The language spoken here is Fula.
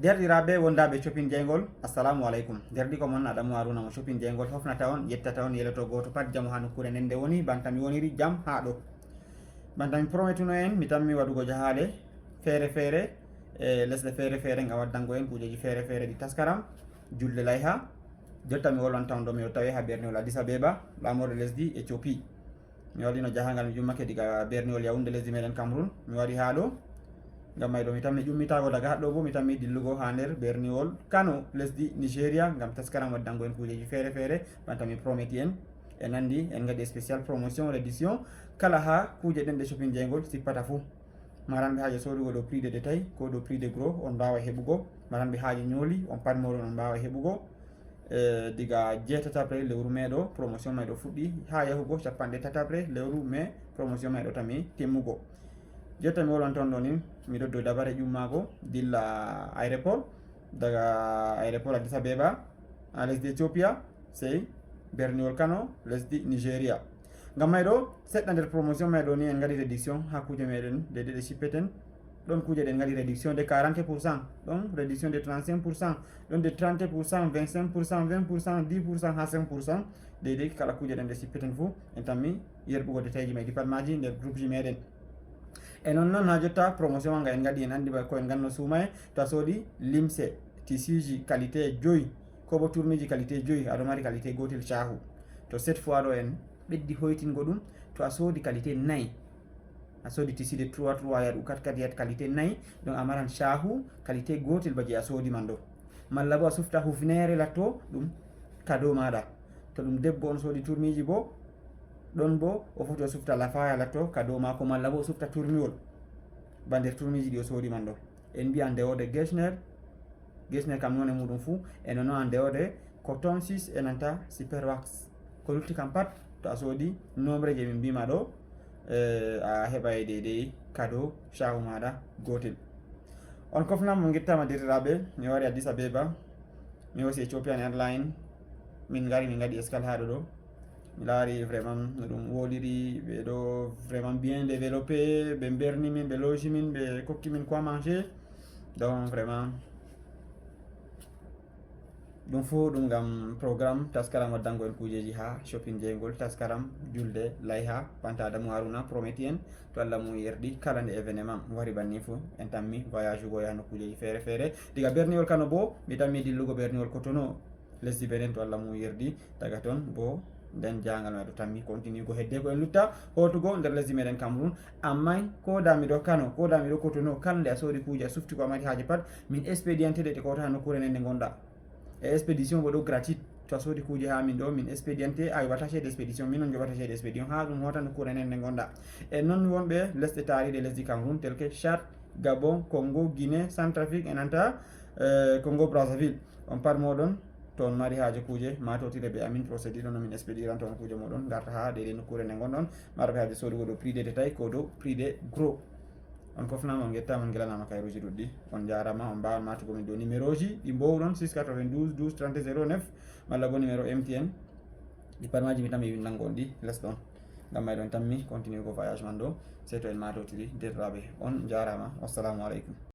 derɗiraɓe wondaɓe shopping jeygol assalamu aleykum derɗi ko mon Adamou Harouna mo shopping jeygol hofnata on yettata on yeloto goto pat jaamu ha nokkure nden nde woni bantami woniri jaam ha ɗo bantami prometuno en mi tammi waɗugo jahale feere feere e lesɗe feere feere ngam waddango en kujeji feere feere ɗi taskaram julde layha jotta mi wolwan taw ɗo mi tawi ha berniwol Addis Abeba lamorɗo lesdi Éthiopie mi waɗino jahangal mi jummake diga berniwol Yaoundé lesdi meɗen Cameroun mi wari ha ɗo ngam may ɗo mi tammi ƴummitago daga haɗɗo bo mi tammi dillugo ha nder berniwol Kano lesdi Nigéria ngam taskaram waddango en kujeji feere feere banta mi prometi en e nandi en gaɗi spécial promotion rédition kala ha kuje ɗen ɗe shopping jeygol sippata fou maranɓe haaji sodugo ɗo prix de détail ko ɗo prix de gros on mbawa heɓugo maranɓe haaji ñooli on pat moɗon on mbawa heɓugo diga 7 lewru mai ɗo promotion may ɗo fuɗɗi ha yahugo 30 lewru mai promotion may ɗo tami timmugo jotta mi wolwan toon ɗo ni miɗo dow dabare ƴummago dilla aéroport daga aéroport Addis Abeba ha lesdi Éthiopia sey berniwol Kano lesdi Nigéria ngam may ɗo seɗɗa nder promotion may ɗo ni en gaɗi réduction ha kuje meɗen de ɗe sippeten ɗon kuje ɗen gaɗi réduction de 40%, ɗon réduction de 35%, ɗon de 30%, 25%, 20%, 10% ha 5% deydey kala kuje ɗen ɗe sippeten fou en tammi yerɓugo détail ji may ɗi pat maji nder groupe ji meɗen e noon ha jotta promotion wanga en gaɗi en andi ko en ganno suumaye to a soodi limse tissuji qualité 5 ko bo tourmiji qualité 5 aɗa mari qualité gotel cahu to cette fois ɗo en ɓeddi hoytingo ɗum to a soodi qualité 4 a soodi tissu de 3 yaɗu 4 yat qualité 4 donc a maran cahu qualité gotel baji a soodi man ɗo malla bo a sufta hufnere latto ɗum cadeau maɗa to ɗum debbo on soodi tourmiji bo ɗon bo o foti o sufta lafaya latto cadeau mako malla bo o sufta tourmiwol ba nder tourmiji ɗi o soodi man ɗo en mbiya ndewode gesner kam none muɗum fou e nono a ndewode coton 6 e nanta super wax ko lutti kam pat to a soodi nombre je min mbima ɗo a heɓa deydey cadeau cahu maɗa gotel on kofnam mo guittama derɗiraɓe mi wari Addis Abeba mi hosi Ethiopian Airline min gari min gaɗi escale haɗo ɗo mi laari vraiment no ɗum woliri ɓe ɗo vraiment bien développé ɓe berni min ɓe logi min ɓe kokki min quoi manger donc vraiment ɗum fo ɗum gam programme taskaram waddango en kujeji ha shopping jeygol taskaram julde layha banta Adamou Harouna prometi en to Allah mum yerɗi kala nde événement wari banni fo en tammi voyage ugo yahno kujeji feere feere diga berniwol Kano bo mi tammi dillugo berniwol Cotonou lesdi Benin to Allah mum yerɗi daga toon bo nden jangal may ɗo tammi continue go hedde ko en lutta hotugo nder lesdi meɗen Cameroun amma ko damiɗo Kano ko damiɗo Cotonou kala nde a soodi kuje a sufti ko a mari haaji pat min expédienté ɗe kowta ha nokkure nden nde gonɗa e expédition bo ɗo gratuite to a soodi kuje ha min ɗo min expédienté a yoɓata ceede expédition min on joɓata ceede expédition ha ɗum hota nokkure nden nde gonɗa e noon wonɓe lesɗe taariɗe lesdi Cameroun tel que Tchad, Gabon, Congo, Guinée, Centrafrique e nanta Congo Brazzaville on pat moɗon to on mari haaji kuje matotire ɓe amin procédure ɗo nomin expédiran toon kuje moɗon garta ha deɗe nokkure nde gonɗon marɓe haaji sodugo ɗo prix de détail ko dow prix de gros on kofnama on guettama on guelanama kayruji ɗuɗɗi on jarama on mbawan matugo min ɗo numéro ji ɗi mbowɗon 692 12 30 09 malla bo numéro MTN ɗi pat maji mi tammi windango on ɗi less ɗon ngam may ɗon tammi continue ko voyage man ɗo sey to en matotiri derɗiraɓe on jarama wassalamu aleykum.